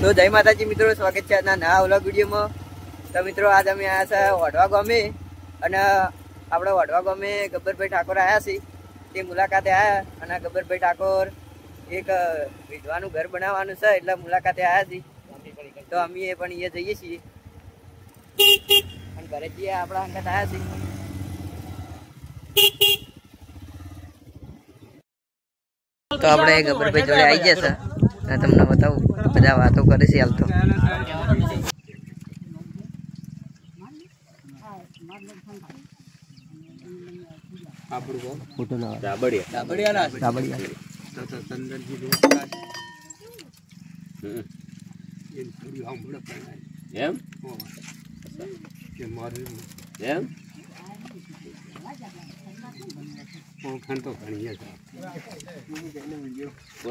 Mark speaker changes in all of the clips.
Speaker 1: તો જય માતાજી મિત્રો, સ્વાગત છે આજના નવા વ્લોગ વિડીયોમાં. તો મિત્રો આજ અમે આવ્યા છે વઢવા ગામે, અને આપણે વઢવા ગામે ગબ્બરભાઈ ઠાકોર આવ્યા છીએ. તે મુલાકાતે આવ્યા, અને ગબ્બરભાઈ ઠાકોર એક વિધવાનું ઘર બનાવવાનું છે એટલે મુલાકાતે આવ્યા છીએ. તો અમે પણ અહીંયા જઈએ છીએ અને ઘરે જઈએ આપણા અંગત આવ્યા છીએ. તો આપણે ગબ્બરભાઈ જોડે આવી ગયા છે અને તમને બતાવું, બધા વાતો કરે છે હાલ તો.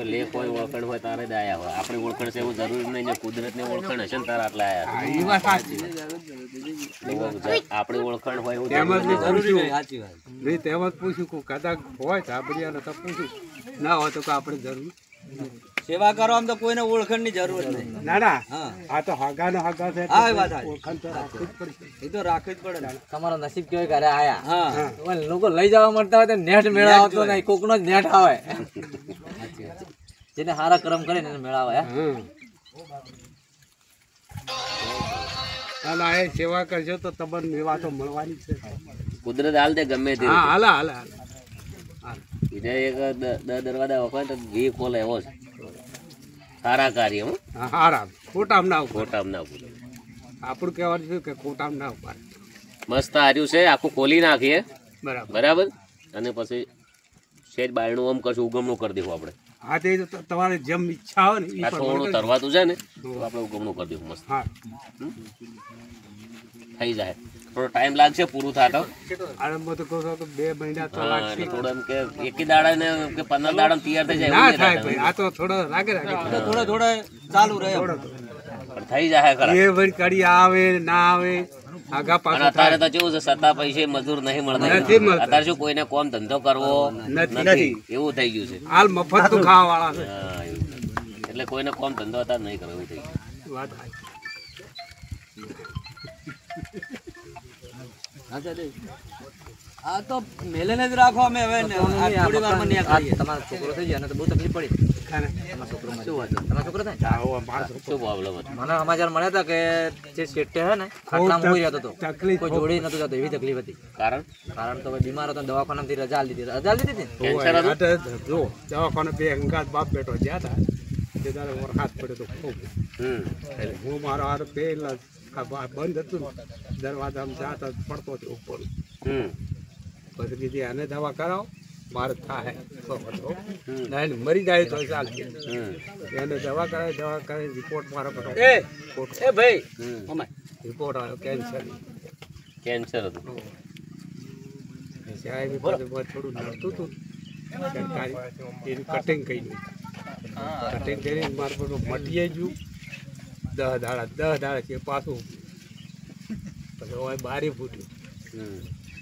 Speaker 2: લેખ હોય ઓળખણ હોય તારે જ આયા હોય. આપણી ઓળખણ છે એવું જરૂરી નહીં, કુદરત ની ઓળખણ હશે ને તારે આટલા આયા. આપણી ઓળખણ હોય એવું
Speaker 3: તેમાં પૂછ્યું કદાચ હોય ધાબડિયા તો પૂછ્યું, ના હોય તો આપણે જરૂર
Speaker 4: સેવા કરો. આમ તો કોઈને ઓળખણ ની જરૂર નહીં.
Speaker 3: ના ના, આ તો હાગા નો હાગા છે, ઓળખણ તો રાખવી જ પડશે.
Speaker 4: એ તો રાખવી જ પડે.
Speaker 1: તમારો નસીબ કેવાય ઘરે આયા. લોકો લઈ જવા મળતા હોય તો નેટ મેળા આવતો નહીં, કોક નો જ નેટ આવે. જેને સારા કર્મ કરે ને મેળાવે.
Speaker 3: ના એ સેવા કરશો તો તમને મેવા તો મળવાની છે.
Speaker 2: કુદરત હાલ દે ગમે તે.
Speaker 3: હાલા હાલા
Speaker 2: બીજા એક દરવાજા વખત તો ઘી ખોલે એવો છે. સારા કાર્ય હું
Speaker 3: હારા ખોટામ ના ઉપર,
Speaker 2: ખોટામ ના ઉપર.
Speaker 3: આપણું કહેવાનું છે કે ખોટામ ના ઉપર.
Speaker 2: મસ્ત હાર્યું છે, આખું ખોલી નાખીએ.
Speaker 3: બરાબર
Speaker 2: બરાબર. અને પછી શેજ બાયણું આમ કરશું, ઉગમણું કરી દઈશું આપણે.
Speaker 3: હા, તે તમારે જેમ ઈચ્છા હોય ને
Speaker 2: આ થોડું તરવાતું છે ને તો આપણે ઉગમણું કરી દઈશું મસ્ત.
Speaker 3: હા,
Speaker 2: થઈ જાય. થોડો ટાઈમ લાગશે પૂરું થતો.
Speaker 3: આરંભ તો કહો તો 2 મહિના તો
Speaker 2: હા, એટલે થોડું એમ કે એક દાડા ને કે 15 દાડા તૈયાર થઈ જાય
Speaker 3: ના
Speaker 2: એવું
Speaker 3: થાય
Speaker 2: નહીં
Speaker 3: ભાઈ. આ તો થોડો લાગે
Speaker 4: થોડે ચાલુ રહે.
Speaker 2: પણ થઈ જાય ખરા.
Speaker 3: એ વળી કડી આવે ના આવે આગા
Speaker 2: અને
Speaker 3: પાછા
Speaker 2: અત્યારે તો કેવું છે, સત્તા પૈસે મજૂર નહીં મળતા. અત્યારે શું કોઈને કોમ ધંધો કરવો નથી એવું થઈ ગયું છે.
Speaker 3: હાલ મફત તો ખાવા વાળા છે.
Speaker 2: હા, એવું. એટલે કોઈને કોમ ધંધો અત્યારે નહીં કરવો એવું થઈ ગયું.
Speaker 3: વાત
Speaker 4: આ તો મેલેને જ રાખો. અમે હવે થોડી વારમાં ન્યા કરીએ.
Speaker 1: તમારો છોકરો થઈ જાય ને તો બહુ તકલીફ પડી. તમારો છોકરો થાય
Speaker 2: શું પ્રોબ્લેમ હતો?
Speaker 1: મને સમાચાર મળ્યા હતા કે જે શેઠે હે ને ખાટલામાં ઊંઘી રહેતો હતો,
Speaker 3: તકલીફ
Speaker 1: કોઈ જોડી નતો જતો, એવી તકલીફ હતી.
Speaker 2: કારણ
Speaker 1: તો બીમાર હતો, દવાખાનામાંથી રજા લીધી હતી ને.
Speaker 2: કેન્સર હતું?
Speaker 3: જો દવાખાને 2 અંગાત બાપ બેટો ગયા હતા, તે તારે વરસાદ પડ્યો તો ખૂબ. હું મારો હાર પેલા બંધ હતું ને, દરવાજામાં જાતા પડતો હતો ઉપર. પછી કીધી આને દવા કરાવો, મારે થાય મરી જાય તો ચાલશે. એને દવા કરાવી રિપોર્ટ મારો કરો.
Speaker 4: ભાઈ
Speaker 3: રિપોર્ટ આવ્યો
Speaker 2: કેન્સર હતું.
Speaker 3: સાહેબ થોડું નડતું હતું, એનું કટિંગ કર્યું. કટિંગ કરીને મારું બધું મટીએ ગયું. 10 દાડા છે પાછું. પછી હવે બારી ફૂટ્યું.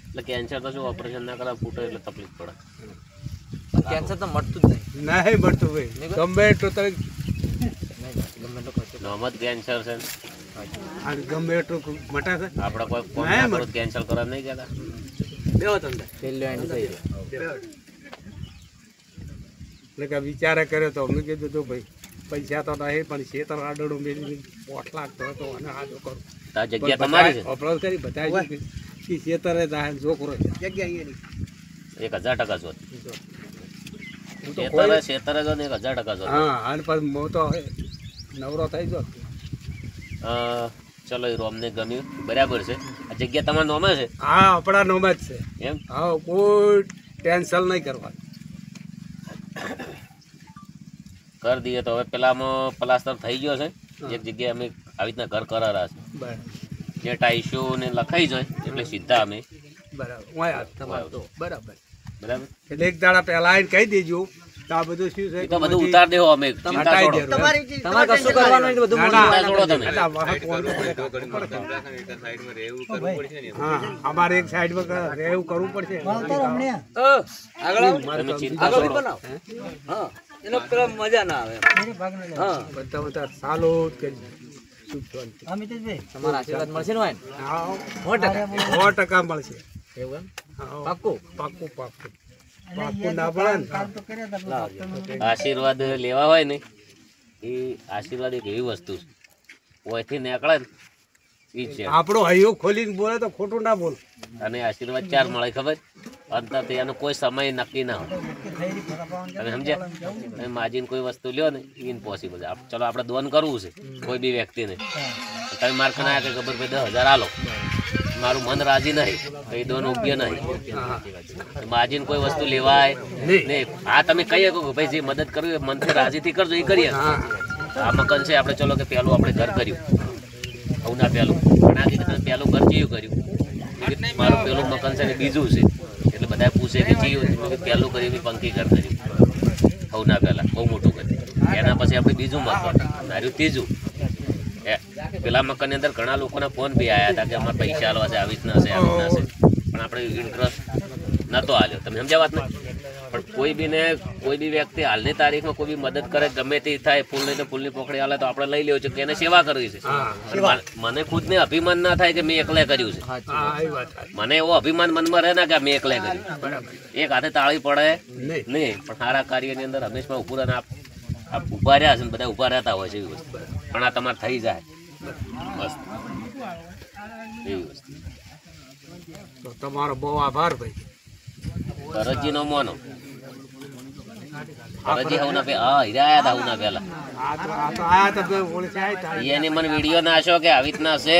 Speaker 2: એટલે કેન્સર તો શું ઓપરેશન ના કરાવ ફૂટે એટલે તકલીફ પડે.
Speaker 1: કેન્સર તો મળતું જ નહીં.
Speaker 3: નહીં મળતું ભાઈ, ગમે એટલું તમે
Speaker 2: નોમત કેન્સર છે.
Speaker 3: ગમે એટલું મટાશે.
Speaker 2: આપણે કોઈ કોમ ના કરો કેન્સર કરવા નહીં કહેતા.
Speaker 3: બેહો તમને
Speaker 1: છેલ્લો એન્ડ થઈ ગયો.
Speaker 3: એટલે કે વિચારે કર્યો તો અમને કીધું તો ભાઈ પૈસા તો નહીં, પણ શેતર આડડું મેળવી 8 લાખ તો અને આજો કરું.
Speaker 2: આ જગ્યા તમારી છે?
Speaker 3: અપરાધ કરી બધા શેતરે થાય છોકરો જગ્યા અહીંયાની
Speaker 2: 1000% શોધ. શેતરે જો ને 1000% શોધ.
Speaker 3: હા, અને પછી હું તો નવરો થઈ ગયો.
Speaker 2: ચલો એ રોમને ગમ્યું, બરાબર છે. આ જગ્યા તમારા નોમે છે?
Speaker 3: હા, આપણા નોમ જ છે.
Speaker 2: એમ?
Speaker 3: હા, કોઈ ટેન્શન નહીં કરવાનું.
Speaker 2: કરી દઈએ તો હવે પેલામાં પ્લાસ્ટર થઈ ગયો છે. એક જગ્યાએ અમે આવી રીતના ઘર કરારા છે.
Speaker 3: બરાબર.
Speaker 2: જે ટાઈશો ને લખાઈ જાય એટલે સીધા અમે
Speaker 3: બરાબર.
Speaker 2: બરાબર.
Speaker 3: એટલે 1 દાડા પહેલા આવીને કહી દેજો તો આ બધું શું છે,
Speaker 2: તો બધું ઉતાર દેવો અમે. ચિંતા છોડો.
Speaker 1: તમારે કશું કરવાનું નહીં, બધું
Speaker 3: હા, અમારે એક સાઈડમાં રહેવું કરવું પડશે.
Speaker 2: તમે ચિંતા છોડો.
Speaker 4: એનો પેલા મજા ના આવે હા
Speaker 3: બધા સાલો જ કરી સુખ શાંતિ.
Speaker 4: તમારા આશીર્વાદ મળશે ને ભાઈ
Speaker 3: હા, 100% મળશે. હા, પાક્કું ના પડે ને.
Speaker 2: આશીર્વાદ લેવા હોય ને એ આશીર્વાદ એક એવી વસ્તુ છે ઓયથી નીકળે ને એ છે
Speaker 3: આપણો હૈયો ખોલીને બોલે તો ખોટું ના બોલ.
Speaker 2: અને આશીર્વાદ ચાર મળે ખબર અંતરથી એનો કોઈ સમય નક્કી ના હોય તમે સમજ્યા તમે માજીને કોઈ વસ્તુ લ્યો ને એ ઇમ્પોસિબલ છે ચલો આપણે દોન કરવું છે કોઈ બી વ્યક્તિને તમે માર કના કે ખબર ભાઈ 10,000 આલો મારું મન રાજી નહીં તો એ દોન યોગ્ય નહીં માજીને કોઈ વસ્તુ લેવાય નહીં આ તમે કહી શકો કે ભાઈ જે મદદ કરવી મનથી રાજીથી કરજો એ કરીએ આ મકાન છે આપણે ચલો કે પહેલું આપણે ઘર કર્યું આવું ના પહેલું પણ આ કીધું તમે પહેલું ઘર ચીયું કર્યું મારું પેલું મકાન છે ને બીજું છે એટલે બધા પૂછે કે ચીયું પહેલું કર્યું બી પંખી ઘર કર્યું આવું ના પહેલા બહુ મોટું કર્યું એના પછી આપણે બીજું મકાન માર્યું ત્રીજું પેલા મકાનની અંદર ઘણા લોકોના ફોન બી આવ્યા હતા કે અમારે પૈસા આલવા છે આવી રીતના છે આવી રીતના છે પણ આપણે ઇન્ટરેસ્ટ નહોતો આલ્યો તમે સમજ્યા વાત ને પણ કોઈ બી વ્યક્તિ હાલની તારીખમાં કોઈ બી મદદ કરે ગમે તે થાય ફૂલ નહીં તો ફૂલની પોખડી હાલે તો આપણે લઈ લેવું છે કે એને સેવા કરવી છે મને ખુદને અભિમાન ના થાય કે મેં એકલે કર્યું છે મને એવો અભિમાન મનમાં રહે ને કે મેં એકલે કર્યું એક હાથે તાળી પડે નહીં પણ સારા કાર્યની અંદર હંમેશા ઉભું રહે ઉભા રહ્યા છે ને બધા ઉભા રહેતા હોય છે એવી વસ્તુ પણ આ તમારે થઈ જાય મસ્ત એવી વસ્તુ
Speaker 3: તો તમારો બહુ આભાર ભાઈ.
Speaker 2: કરજી નો મોનો કરજી હવના પે હા હીરા આયા હતા હવના પહેલા
Speaker 3: આ તો આયા તો બે ઓળખે આયા હતા.
Speaker 2: એને મને વિડીયો નાખ્યો કે આવી રીતના છે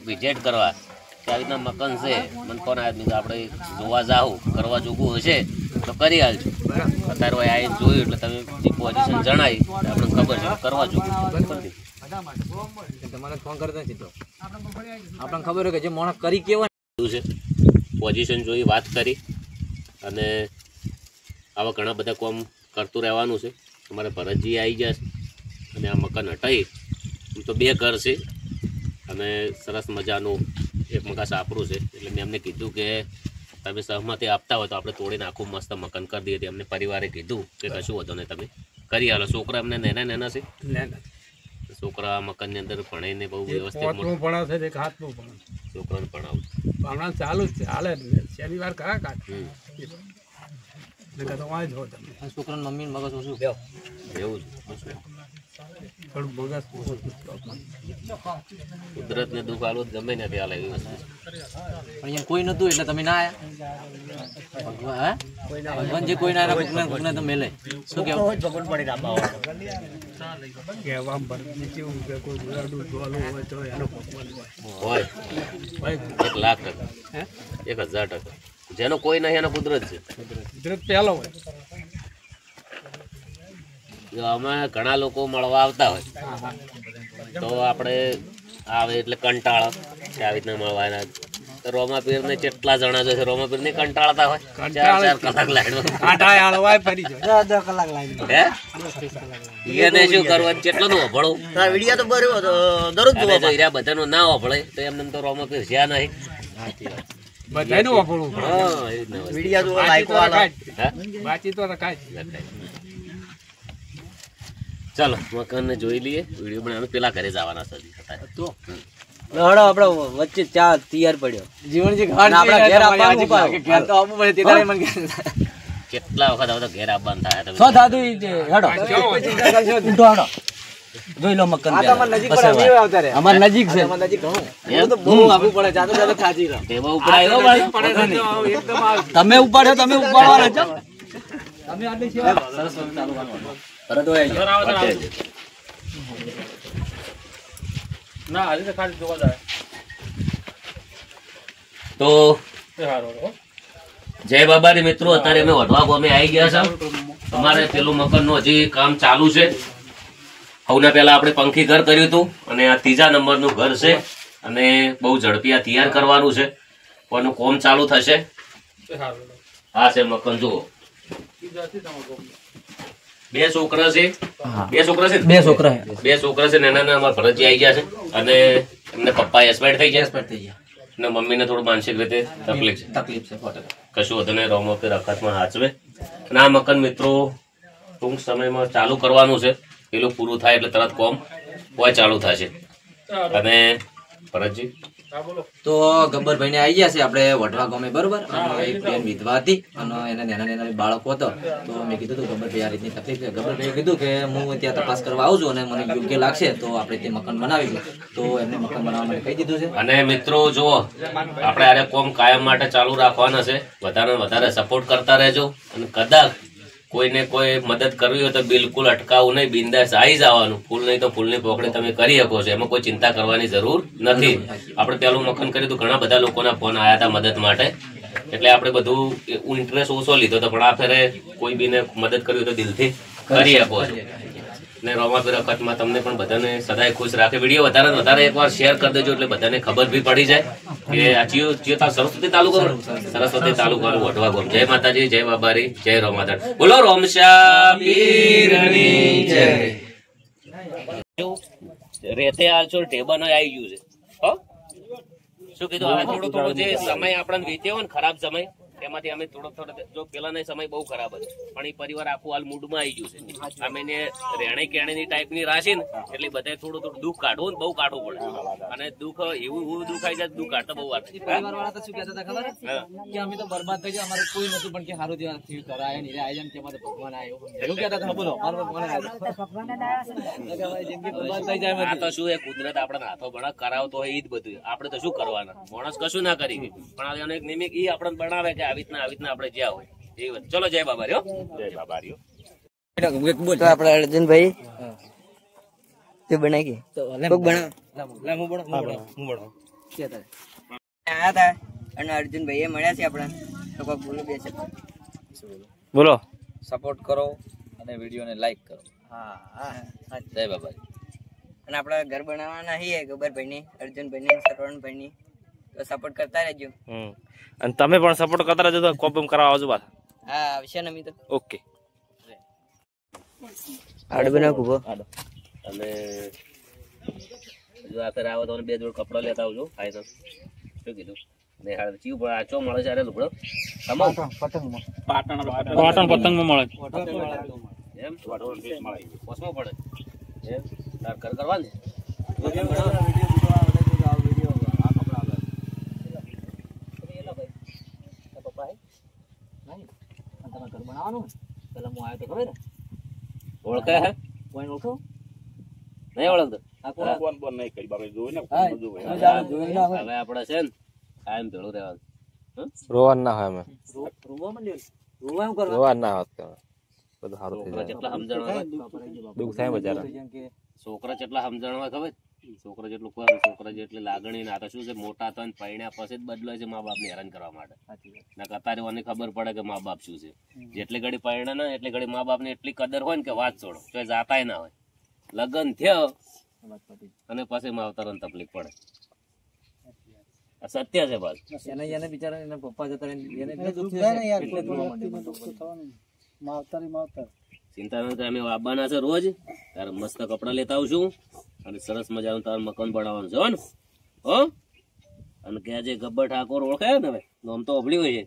Speaker 2: વિઝિટ કરવા કે આવી રીતના મકાન છે મને ફોન આવ્યો આપણે જોવા જાવું કરવા જોગું હશે તો કરી હાલજો અત્યારે હોય આવીને જોયું એટલે તમે જે પોઝિશન જણાવી આપણે ખબર છે કરવા જોગું
Speaker 4: તમારે ફોન કરતા સીધો આપણને ખબર હોય કે જે માણસ કરી કેવા
Speaker 2: છે પોઝિશન જોઈ વાત કરી અને આવા ઘણા બધા કામ કરતું રહેવાનું છે અમારે ભરતજી આવી જશે અને આ મકાન હટાવી તો 2 ઘર છે અને સરસ મજાનું એક મકાન સાપરું છે એટલે મેં એમને કીધું કે તમે સહમતી આપતા હોય તો આપણે તોડીને આખું મસ્ત મકાન કરી દઈએ હતી. અમને પરિવારે કીધું કે કશું વધુ નહીં તમે કરી આલો. છોકરા અમને નાના છે છોકરા મકાનની અંદર ભણાઈને બહુ વ્યવસ્થિત
Speaker 3: ભણાવશે એક હાથનું ભણાવ
Speaker 2: છોકરાને ભણાવું
Speaker 3: ભણવાનું ચાલુ જ છે હાલે શનિવાર કયા કાઢ
Speaker 4: છોકરાની મમ્મી મગજ ઓછું
Speaker 2: એવું છે
Speaker 3: થોડું મગજ
Speaker 2: કુદરતને દુઃખ આલું ગમે ને ત્યાં એવી વસ્તુ
Speaker 4: પણ અહીંયા કોઈ નતું એટલે તમે ના આયા ભગવાન જે કોઈ ના આવ્યા કોકને તો મેલે શું કેવું
Speaker 3: કહેવા કેવું કે કોઈ ગુલાડું ડોલું હોય તો એનો ભગવાન
Speaker 2: હોય 1,00,000% 1,000% જેનો કોઈ નહીં એનો કુદરત છે
Speaker 3: કુદરત પહેલો હોય.
Speaker 2: અમે ઘણા લોકો મળવા આવતા હોય તો આપણે આવે એટલે કંટાળો કે આવી રીતના મળવાના રોમાપીર ને કેટલા જણા છે રોમાપીર ને કંટાળતા હોય 4 કલાક લાઈન એને શું કરવાનું કેટલો નું અભળું
Speaker 1: વિડીયો તો બરોબર દરરોજ
Speaker 2: જો હીરા બધાનું ના અભળે તો એમને તો રોમાપીર જ્યાં નહીં
Speaker 3: બધાનું વાપરવું
Speaker 1: વિડીયો તો લાઈકો આલો
Speaker 3: બાકી તો કાઈ
Speaker 2: ચાલો મકાન જોઈ લઈએ વિડીયો બનાવવાનું પેલા ઘરે જવાના છે
Speaker 4: તો હડો આપણો વચ્ચે ચા તૈયાર પડ્યો જીવનજી ઘાટ આપણા ઘેર આવવાનું કે ઘેર તો આવવું પડે તેદારે મને
Speaker 2: કેટલા વખત હવે તો ઘેર આવવાનું થાય તમે
Speaker 4: સો થાતું હેડો ઉઠો હડો જોઈ લો મકાન અમાર નજીક છે એમ તો બહુ આગું પડે જાતો જાતો ખાજી રહો
Speaker 2: તેમાં ઉપાડ્યો ભાઈ
Speaker 4: તમે ઉપાડ્યો તમે ઉપાડવાના છો તમે આટલી સેવા સરસ ચાલુ કરવાનું પરત હોય
Speaker 3: ના આજે ખાલી જોવા જાય
Speaker 2: તો જય બાબાની મિત્રો અત્યારે અમે વઢવા ગામે આવી ગયા છે. અમારે પેલું મકાનનું હજી કામ ચાલુ છે. સૌના પહેલા આપણે પંખી ઘર કર્યું હતું અને આ 3જા નંબરનું ઘર છે અને બહુ ઝડપી આ તૈયાર કરવાનું છે. કોનું કોમ ચાલુ થશે. આ છે મકાન જુઓ 2 છોકરા છે 2 છોકરા છે
Speaker 4: 2 છોકરા
Speaker 2: 2 છોકરા છે નાના નાના અમારા ભરતજી આવી ગયા છે અને એમને પપ્પા એક્સપાયર થઈ ગયા અને મમ્મીને થોડું માનસિક રીતે તકલીફ છે
Speaker 4: તકલીફ છે
Speaker 2: કશું વધુ નહીં રોમો કે રખતમાં હાચવે અને આ મકાન મિત્રો ટૂંક સમયમાં ચાલુ કરવાનું છે. પેલું પૂરું થાય એટલે તરત કોમ હોય ચાલુ થશે. અને ભરતજી
Speaker 4: તો ગબ્બરભાઈ ને આવી ગયા છે આપણે વઢવા ગામે, બરોબર. એક બેન વિધવા હતી અને એના નાના બાળકો હતો. તો મેં કીધું હતું ગબ્બરભાઈ આ રીતની તકલીફ છે. ગબ્બરભાઈએ કીધું કે હું ત્યાં તપાસ કરવા આવું છું અને મને યોગ્ય લાગશે તો આપણે તે મકાન બનાવીશું. તો એમને મકાન બનાવવા માટે કહી દીધું છે.
Speaker 2: અને મિત્રો જુઓ, આપણે આને કોમ કાયમ માટે ચાલુ રાખવાના છે. વધારે વધારે સપોર્ટ કરતા રહેજો. અને કદાચ કોઈને કોઈ મદદ કરવી હોય તો બિલકુલ અટકાવું નહીં, બિંદાસ આવી જવાનું. ફૂલ નહીં તો ફૂલની પોકળી તમે કરી શકો છો, એમાં કોઈ ચિંતા કરવાની જરૂર નથી. આપણે પેલું મકાન કર્યું તો ઘણા બધા લોકોના ફોન આવ્યા હતા મદદ માટે, એટલે આપણે બધું ઇન્ટરેસ્ટ ઓછો લીધો હતો. પણ આ ફેરે કોઈ બીને મદદ કરવી હોય તો દિલથી કરી શકો છો. ને રોમાપીર વખતમાં તમને પણ બધાને સદાય ખુશ રાખે. વિડીયો વધારે વધારે એકવાર શેર કરી દેજો એટલે બધાને ખબર બી પડી જાય કે આ ચિયો સરસ્વતી તાલુકો, સરસ્વતી તાલુકો વઢવા ગામ. જય માતાજી, જય બાબારી, જય રોમાધણ. બોલો રોમશા પીરની જય. રેતે આલચોર ટેબન આવી ગયું છે. હો શું કીધું? આ થોડો થોડો જે સમય આપણને વીત્યો હોય ને ખરાબ સમય, એમાંથી અમે થોડો જો પેલાનો સમય બહુ ખરાબ હતો પણ એ પરિવાર આખું હાલ મૂડમાં આવી ગયું છે. અમે રેણી કેણીની ટાઈપની રાશિ ને એટલે બધા થોડું થોડું દુઃખ કાઢવું ને બહુ કાઢવું પડે. અને દુઃખ એવું દુઃખ આવી જાય, દુઃખ કાઢતા બહુ વાર.
Speaker 4: પરિવારવાળા તો શું કહેતા હતા ખબર કે અમે તો બરબાદ થઈ ગયા, અમારે કોઈ નતું પણ કે સારું થયું કરાય ને આવી જાય તેમાં ભગવાન આવ્યો એવું કહેતા હતા. બોલો
Speaker 2: આ તો શું એ કુદરત આપણા હાથો બના કરાવતો હોય એ જ બધું. આપણે તો શું કરવાના, માણસ કશું ના કરી ગયું પણ એક નિમિત્ત એ આપણને બનાવે કે આવી રીતના આપણે જ્યાં હોય એ વાત. ચલો જય બાબારીઓ, જય બાબારીઓ.
Speaker 1: તો આપડે અર્જુનભાઈ તે બનાવી આયા હતા અને અર્જુનભાઈ એ મળ્યા છે આપડા. તો કોઈ બોલો બે શબ્દ.
Speaker 5: બોલો.
Speaker 4: સપોર્ટ કરો અને વિડીયોને લાઈક કરો.
Speaker 1: હા
Speaker 4: જય બાબાજી.
Speaker 1: અને આપડા ઘર બનાવવાના છીએ ગબ્બરભાઈ ની, અર્જુનભાઈ ની, સરવણભાઈ ની. તો સપોર્ટ કરતા રહેજો.
Speaker 5: અને તમે પણ સપોર્ટ કરતા રહેજો તો કોપમ કરાવવા આવજો બાર.
Speaker 1: હા આવશે ને. તો
Speaker 5: ઓકે.
Speaker 1: આડ બનાવ ઉભો.
Speaker 2: અને જો આ ફેર આવો તો બે જોડ કપડા લેતા આવજો. આય તો શું કીધું ને હાલ ચીવ પણ આચો મળે છે. અરે લુગડો
Speaker 5: પાટણ પતંગમાં મળે
Speaker 2: એમ પોસમાં પડે એમ તાર કર કરવા ને. ઓળખે હે ઓળખો નહીં ઓળખતો. હવે આપડે છે ને કાયમ ભેળું રહેવાનું.
Speaker 5: રોવાન ના હોય અમે રોવાન ના હોત બધું સારું થઈ જાય.
Speaker 2: જેટલા સમજણ
Speaker 5: દુઃખ થાય બજાર.
Speaker 2: છોકરા જેટલા સમજણ હોય ખબર, છોકરા જેટલું છોકરા જેટલી લાગણી ના તો શું છે, મોટા તો પૈણ્યા પછી જ બદલાય છે મા બાપ ને હેરાન કરવા માટે. અત્યારે મને ખબર પડે કે મા બાપ શું છે. જેટલી ઘડી પૈણા ના એટલી ઘડી મા બાપ ની એટલી કદર હોય ને કે વાત છોડો, તો જાતાય ના હોય. લગ્ન થયો અને પછી માવતર તકલીફ પડે. સત્ય છે બસ.
Speaker 4: એને બિચારા એના પપ્પા જતા
Speaker 2: ચિંતા નથી. અમે આવવાના છે રોજ. તારે મસ્ત કપડા લેતા આવશું અને સરસ મજાનું તારું મકાન બનાવવાનું છે. ને હો અને કે જે ગબ્બર ઠાકોર ઓળખે ને હવે નામ તો અભળ્યું હોય છે.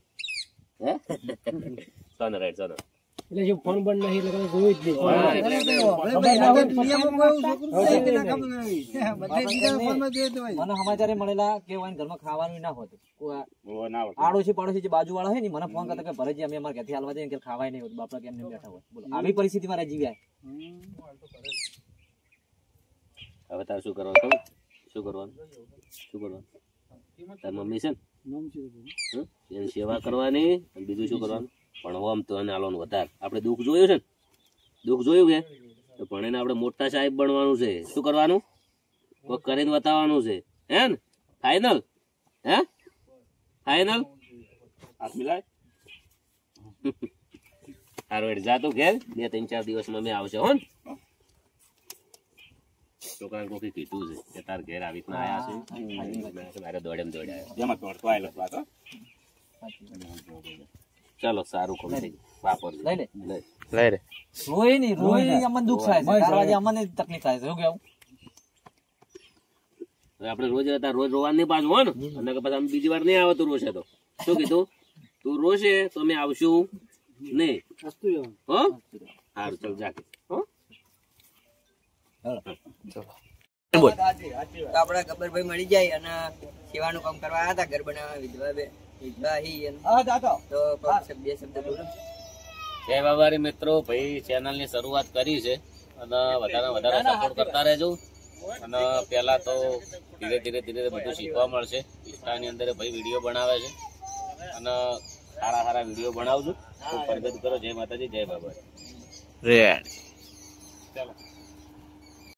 Speaker 2: હે સોને રાઈટ સોને
Speaker 6: એટલે જો ફોન બંધ નહીં એટલે જોયું જ
Speaker 4: મને સમાચાર મળેલા કે ઘરમાં ખાવાનું ના હોતું. આડોશી પાડોશી જે બાજુ વાળા હોય ને મને ફોન કરતા કે ભરતજી અમે અમારે ઘરથી હાલવા જઈએ ખાવાય નહીં હોતું, બાપડા કેમ બેઠા હોય. બોલો આવી પરિસ્થિતિ મારા જીવ્યા.
Speaker 2: હવે તારે શું કરવાનું ખબર? શું કરવાનું તારી મમ્મી છે ને એની સેવા કરવાની અને બીજું શું કરવાનું ભણવા તો એને આલવાનું વધારે. આપણે દુઃખ જોયું છે ને, દુઃખ જોયું કે તો ભણીને આપણે મોટા સાહેબ બનવાનું છે. શું કરવાનું? કોઈ કરીને બતાવવાનું છે. હે ને ફાઈનલ? હે ફાઈનલ? હાથ મિલાય સારું એટલે જાતું ઘેર 2-3-4 દિવસમાં મેં આવશે. હો ને છોકરા કોકી કીધું છે કે તાર ઘેર આવી રીતના આયા છે. મારે દોડેમ દોડ્યા. ચાલો સારું ખબર થઈ વાપર
Speaker 4: લઈ લે
Speaker 5: લઈ રે.
Speaker 4: રોય નહીં રોય અમને દુઃખ થાય છે. તારા અમને તકલીફ થાય છે. શું કેવું?
Speaker 2: આપડે રોજ રોજ રોવાનું નહીં પાછું. હો ને અને પછી અમે બીજી વાર નહીં આવે તું રોશે તો શું કીધું? તું રોશે તો અમે આવશું નહીં. હો સારું ચલ જાકે
Speaker 1: તો આપડા ગબ્બરભાઈ મળી જાય અને સેવાનું કામ કરવા આવ્યા હતા ઘર બનાવવા વિધવા હી અને તો બે શબ્દ બોલો.
Speaker 2: જય બાબારી મિત્રો, ભાઈ ચેનલ ની શરૂઆત કરી છે અને વધારે સપોર્ટ કરતા રહેજો. અને પેલા તો ધીરે ધીરે બધું શીખવા મળશે. ઇન્સ્ટાની અંદર ભાઈ વિડીયો બનાવે છે અને સારા વિડીયો બનાવજો. ખૂબ પ્રગતિ કરો. જય માતાજી, જય બાબા.
Speaker 5: રેડ
Speaker 2: ચાલો.